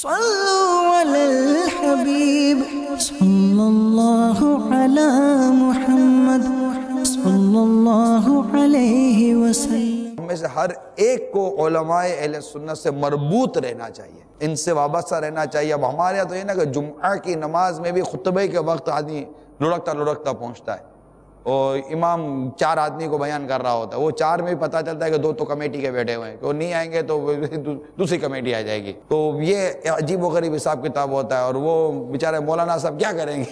صلوا على الحبيب صلى الله على محمد صلى الله عليه وسلم۔ ہم میں سے ہر ایک کو علماء اہل سنت سے مربوط رہنا چاہیے، ان سے وابستہ رہنا چاہیے۔ اب ہمارے یہاں تو یہ نا کہ جمعہ کی نماز میں بھی خطبے کے وقت آدمی لڑکتا پہنچتا ہے، اور امام 4 آدمی کو بیان کر رہا ہوتا ہے، وہ 4 میں بھی پتہ چلتا ہے کہ 2 تو کمیٹی کے بیٹھے ہوئے ہیں، کہ وہ نہیں آئیں گے تو دوسری کمیٹی آ جائے گی۔ تو یہ عجیب و غریب حساب کتاب ہوتا ہے، اور وہ بیچارے مولانا صاحب کیا کریں گے؟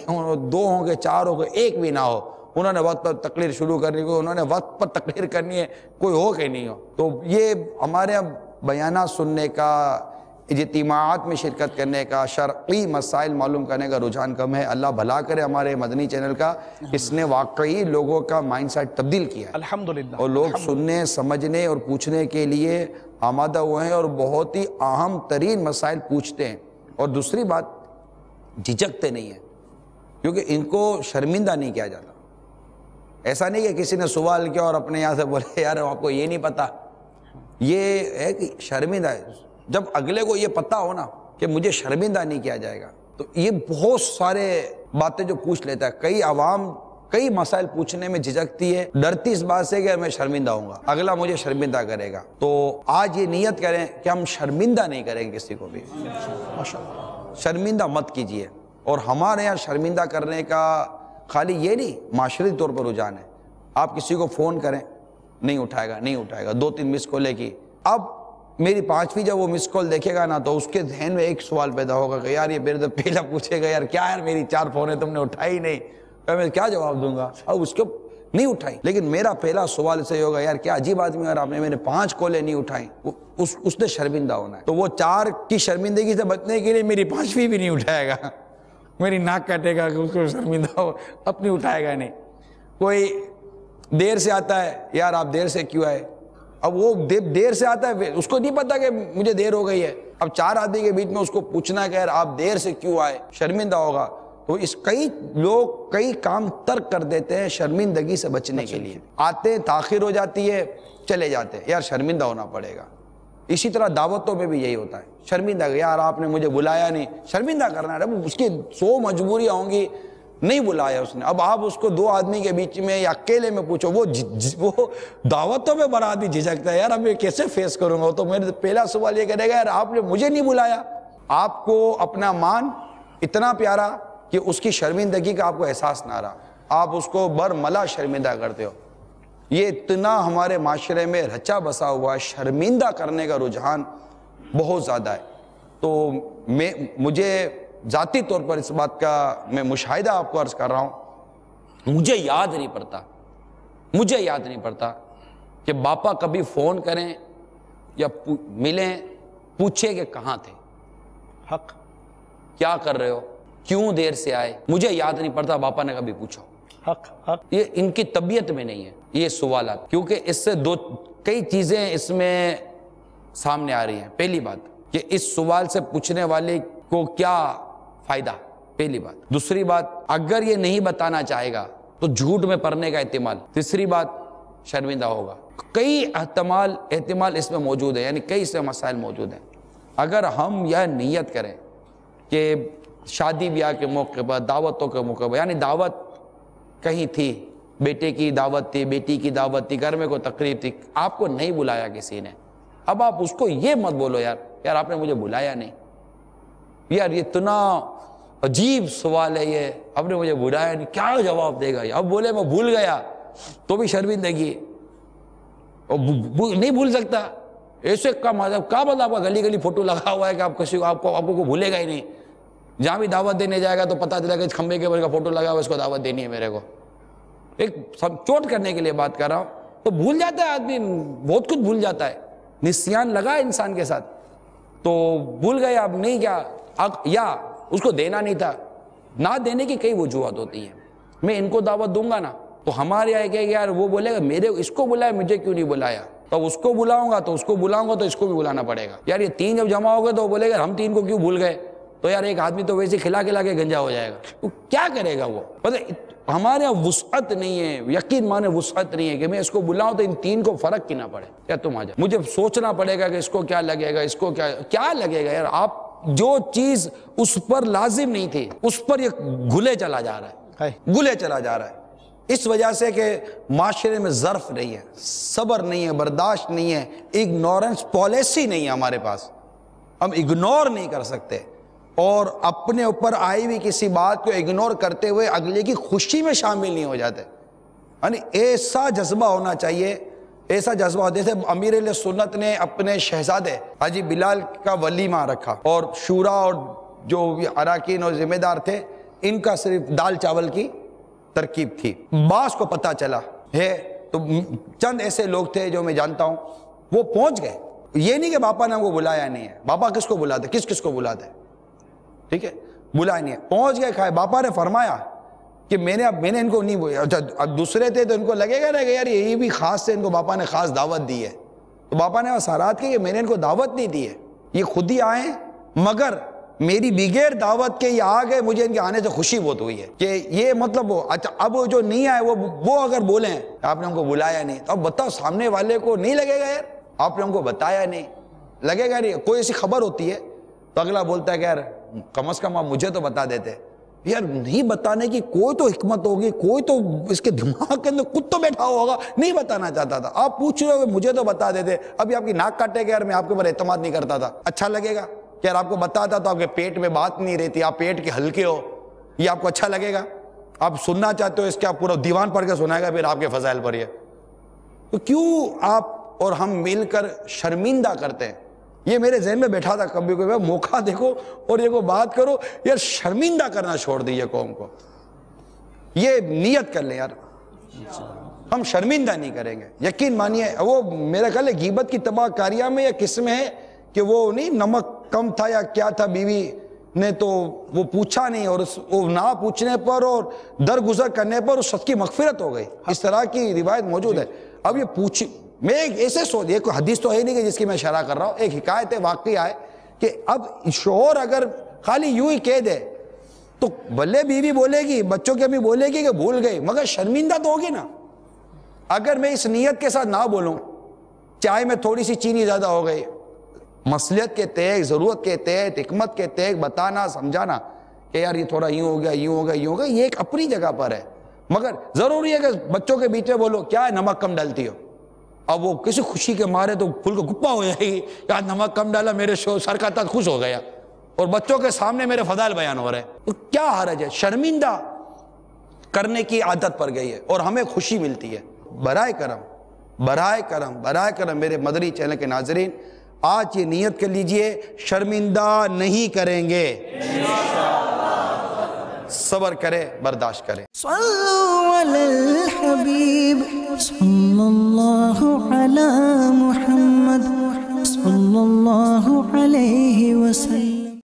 2 ہوں گے 4 ہوں گے 1 بھی نہ ہو، انہوں نے وقت پر تقریر شروع کرنی ہے، انہوں نے وقت پر تقریر کرنی ہے، کوئی ہو کہ نہیں ہو۔ تو یہ ہمارے بیانات سننے کا، اجتماعات میں شرکت کرنے کا، شرعی مسائل معلوم کرنے کا رجحان کم ہے۔ اللہ بھلا کرے ہمارے مدنی چینل کا، اس نے واقعی لوگوں کا مائنڈ سیٹ تبدیل کیا ہے الحمدللہ، اور لوگ سننے، سمجھنے اور پوچھنے کے لیے آمادہ ہوئے ہیں، اور بہت ہی اہم ترین مسائل پوچھتے ہیں۔ اور دوسری بات، جھجکتے نہیں ہیں، کیونکہ ان کو شرمندہ نہیں کیا جاتا۔ ایسا نہیں کہ کسی نے سوال کیا اور اپنے یہاں سے بولے یار آپ کو یہ نہیں پتا، یہ ہے کہ شرمندہ ہے۔ جب اگلے کو یہ پتا ہو نا کہ مجھے شرمندہ نہیں کیا جائے گا، تو یہ بہت سارے باتیں جو پوچھ لیتا ہے۔ کئی عوام کئی مسائل پوچھنے میں جھجکتی ہے، ڈرتی اس بات سے کہ میں شرمندہ ہوں گا، اگلا مجھے شرمندہ کرے گا۔ تو آج یہ نیت کریں کہ ہم شرمندہ نہیں کریں گے کسی کو بھی، شرمندہ مت کیجیے۔ اور ہمارے یہاں شرمندہ کرنے کا خالی یہ نہیں، معاشرتی طور پر رجحان ہے۔ آپ کسی کو فون کریں، نہیں اٹھائے گا، 2-3 مس کالیں کی۔ اب میری 5ویں جب وہ مس کال دیکھے گا نا، تو اس کے ذہن میں ایک سوال پیدا ہوگا کہ یار یہ میرے تو پہلا پوچھے گا یار کیا، یار میری 4 فونیں تم نے اٹھائی نہیں، میں کیا جواب دوں گا؟ اب اس کو نہیں اٹھائی، لیکن میرا پہلا سوال سے ہوگا یار کیا عجیب آدمی، یار آپ نے میرے 5 کالیں نہیں اٹھائیں، اس نے شرمندہ ہونا ہے۔ تو وہ 4 کی شرمندگی سے بچنے کے لیے میری 5ویں بھی نہیں اٹھائے گا، میری ناک کٹے گا کہ اس کو شرمندہ ہو، اپنی اٹھائے گا نہیں۔ کوئی دیر سے آتا ہے، یار آپ دیر سے کیوں آئے؟ اب وہ دیر سے آتا ہے، اس کو نہیں پتا کہ مجھے دیر ہو گئی ہے۔ اب 4 آدمی کے بیچ میں اس کو پوچھنا کہ یار آپ دیر سے کیوں آئے، شرمندہ ہوگا۔ تو کئی لوگ کئی کام ترک کر دیتے ہیں شرمندگی سے بچنے کے لیے، آتے تاخیر ہو جاتی ہے، چلے جاتے ہیں، یار شرمندہ ہونا پڑے گا۔ اسی طرح دعوتوں میں بھی یہی ہوتا ہے، شرمندہ، یار آپ نے مجھے بلایا نہیں، شرمندہ کرنا ہے۔ اس کی 100 مجبوریاں ہوں گی، نہیں بلایا اس نے۔ اب آپ اس کو 2 آدمی کے بیچ میں یا اکیلے میں پوچھو، وہ دعوتوں میں بڑا آدمی جھجکتا ہے، یار اب میں کیسے فیس کروں گا؟ تو میرے پہلا سوال یہ کرے گا یار آپ نے مجھے نہیں بلایا۔ آپ کو اپنا مان اتنا پیارا کہ اس کی شرمندگی کا آپ کو احساس نہ رہا، آپ اس کو برملا شرمندہ کرتے ہو۔ یہ اتنا ہمارے معاشرے میں رچا بسا ہوا ہے، شرمندہ کرنے کا رجحان بہت زیادہ ہے۔ تو مجھے ذاتی طور پر اس بات کا میں مشاہدہ آپ کو عرض کر رہا ہوں، مجھے یاد نہیں پڑتا کہ باپا کبھی فون کریں یا ملیں، پوچھے کہ کہاں تھے، حق، کیا کر رہے ہو، کیوں دیر سے آئے، مجھے یاد نہیں پڑتا باپا نے کبھی پوچھا۔ حق، یہ ان کی طبیعت میں نہیں ہے یہ سوالات، کیونکہ اس سے کئی چیزیں اس میں سامنے آ رہی ہیں۔ پہلی بات کہ اس سوال سے پوچھنے والے کو کیا فائدہ، پہلی بات۔ دوسری بات، اگر یہ نہیں بتانا چاہے گا تو جھوٹ میں پڑنے کا احتمال۔ تیسری بات، شرمندہ ہوگا۔ کئی احتمال اس میں موجود ہے، یعنی کئی اس میں مسائل موجود ہیں۔ اگر ہم یہ نیت کریں کہ شادی بیاہ کے موقع پر، دعوتوں کے موقع پر، یعنی دعوت کہیں تھی، بیٹے کی دعوت تھی، بیٹی کی دعوت تھی، گھر میں کوئی تقریب تھی، آپ کو نہیں بلایا کسی نے، اب آپ اس کو یہ مت بولو یار آپ نے مجھے بلایا نہیں، یار یہ اتنا عجیب سوال ہے، یہ آپ نے مجھے بلایا نہیں، کیا جواب دے گا؟ اب بولے میں بھول گیا تو بھی شرمندگی، نہیں بھول سکتا ایسے کا مطلب کیا، آپ کا گلی فوٹو لگا ہوا ہے کہ آپ کسی آپ کو بھولے گا ہی نہیں۔ جہاں بھی دعوت دینے جائے گا تو پتہ چلا کہ کھمبے کے اوپر کا فوٹو لگا ہوا ہے، اس کو دعوت دینی ہے میرے کو، ایک چوٹ کرنے کے لیے بات کر رہا ہوں۔ تو بھول جاتا ہے آدمی، بہت کچھ بھول جاتا ہے، نسیان لگا ہے انسان کے ساتھ، تو بھول گیا، اب نہیں کیا، یا اس کو دینا نہیں تھا۔ نہ دینے کی کئی وجوہات ہوتی ہیں، میں ان کو دعوت دوں گا نا تو ہمارے یہاں کہ یار وہ بولے گا میرے اس کو بلایا مجھے کیوں نہیں بلایا، تو اس کو بلاؤں گا تو اس کو بلاؤں گا تو اس کو بھی بلانا پڑے گا، یار یہ 3 جب جمع ہو گئے تو وہ بولے گا ہم 3 کو کیوں بھول گئے، تو یار ایک آدمی تو ویسے کھلا کے گنجا ہو جائے گا، وہ کیا کرے گا؟ وہ ہمارے یہاں وسعت نہیں ہے، یقین مانے وسعت نہیں ہے کہ میں اس کو بلاؤں تو ان 3 کو فرق کی نہ پڑے، یا تم آ جاؤ، مجھے سوچنا پڑے گا کہ اس کو کیا لگے گا، اس کو کیا لگے گا۔ یار آپ جو چیز اس پر لازم نہیں تھی اس پر یہ گھلے چلا جا رہا ہے، گھلے چلا جا رہا ہے، اس وجہ سے کہ معاشرے میں ظرف نہیں ہے، صبر نہیں ہے، برداشت نہیں ہے، اگنورنس پالیسی نہیں ہے ہمارے پاس، ہم اگنور نہیں کر سکتے، اور اپنے اوپر آئی ہوئی کسی بات کو اگنور کرتے ہوئے اگلے کی خوشی میں شامل نہیں ہو جاتے. یعنی ایسا جذبہ ہونا چاہیے، ایسا جذبہ. جیسے امیر اہل سنت نے اپنے شہزادے حاجی بلال کا ولیمہ رکھا، اور شورا اور جو اراکین اور ذمہ دار تھے ان کا صرف دال چاول کی ترکیب تھی. باس کو پتہ چلا ہے تو چند ایسے لوگ تھے جو میں جانتا ہوں وہ پہنچ گئے. یہ نہیں کہ باپا نے ہم کو بلایا نہیں ہے، باپا کس کو بلاتے، کس کو بلاتے، ٹھیک ہے، بلایا نہیں ہے، پہنچ گئے. کھائے باپا نے فرمایا کہ میں نے ان کو نہیں بولا. اچھا اب دوسرے تھے تو ان کو لگے گا نا کہ یار یہ بھی خاص سے ان کو باپا نے خاص دعوت دی ہے. تو باپا نے وصارات کی کہ میں نے ان کو دعوت نہیں دی ہے، یہ خود ہی آئے، مگر میری بغیر دعوت کے یہ آ گئے، مجھے ان کے آنے سے خوشی بہت ہوئی ہے کہ یہ مطلب وہ. اچھا اب جو نہیں آئے وہ اگر بولیں آپ نے ہم کو بلایا نہیں، تو اب بتاؤ سامنے والے کو نہیں لگے گا یار آپ نے ہم کو بتایا نہیں، لگے گا نہیں. کوئی ایسی خبر ہوتی ہے تو اگلا بولتا ہے کہ یار کم از کم آپ مجھے تو بتا دیتے. یار نہیں بتانے کی کوئی تو حکمت ہوگی، کوئی تو اس کے دماغ کے اندر خود تو بیٹھا ہوگا، نہیں بتانا چاہتا تھا. آپ پوچھ رہے ہو مجھے تو بتا دیتے، ابھی آپ کی ناک کاٹے گا یار میں آپ کے اوپر اعتماد نہیں کرتا تھا. اچھا لگے گا کہ یار آپ کو بتاتا تو آپ کے پیٹ میں بات نہیں رہتی، آپ پیٹ کے ہلکے ہو، یہ آپ کو اچھا لگے گا؟ آپ سننا چاہتے ہو اس کے آپ پورا دیوان پڑھ کے سنائے گا پھر آپ کے فضائل پر. یہ تو کیوں آپ اور ہم مل کر شرمندہ کرتے ہیں؟ یہ میرے ذہن میں بیٹھا تھا کبھی کبھی موقع دیکھو اور یہ کو بات کرو یار، شرمندہ کرنا چھوڑ دیجیے قوم کو. یہ نیت کر لیں یار ہم شرمندہ نہیں کریں گے. یقین مانیے وہ میرا خیال ہے غیبت کی تباہ کاریاں میں یا کس میں ہے کہ وہ نہیں نمک کم تھا یا کیا تھا بیوی نے تو وہ پوچھا نہیں، اور وہ نہ پوچھنے پر اور درگزر کرنے پر اس شخص کی مغفرت ہو گئی. اس طرح کی روایت موجود ہے. اب یہ پوچھ میں ایسے سوچ، یہ کوئی حدیث تو ہے نہیں کہ جس کی میں شرح کر رہا ہوں، ایک حکایت ہے، واقعہ ہے کہ اب شوہر اگر خالی یوں ہی کہہ دے تو بھلے بیوی بولے گی، بچوں کے بھی بولے گی کہ بھول گئی، مگر شرمندہ تو ہوگی نا. اگر میں اس نیت کے ساتھ نہ بولوں، چائے میں تھوڑی سی چینی زیادہ ہو گئی، مصلحت کے تحت، ضرورت کے تحت، حکمت کے تحت بتانا سمجھانا کہ یار یہ تھوڑا یوں ہو گیا، یوں ہو گیا، یوں ہو گیا، یہ ایک اپنی جگہ پر ہے. مگر ضروری ہے کہ بچوں کے بیچ میں بولو کیا ہے نمک کم ڈالتی ہو، اب وہ کسی خوشی کے مارے تو پھول کو گپا ہو جائے گی، یار نمک کم ڈالا میرے سر کا تاج خوش ہو گیا، اور بچوں کے سامنے میرے فضائل بیان ہو رہے ہیں. تو کیا حرج ہے؟ شرمندہ کرنے کی عادت پڑ گئی ہے اور ہمیں خوشی ملتی ہے. برائے کرم میرے مدری چینل کے ناظرین، آج یہ نیت کر لیجئے شرمندہ نہیں کریں گے. صبر کرے، برداشت کرے. صلوا علی الحبیب صلی اللہ علی محمد صلی اللہ علیہ وسلم.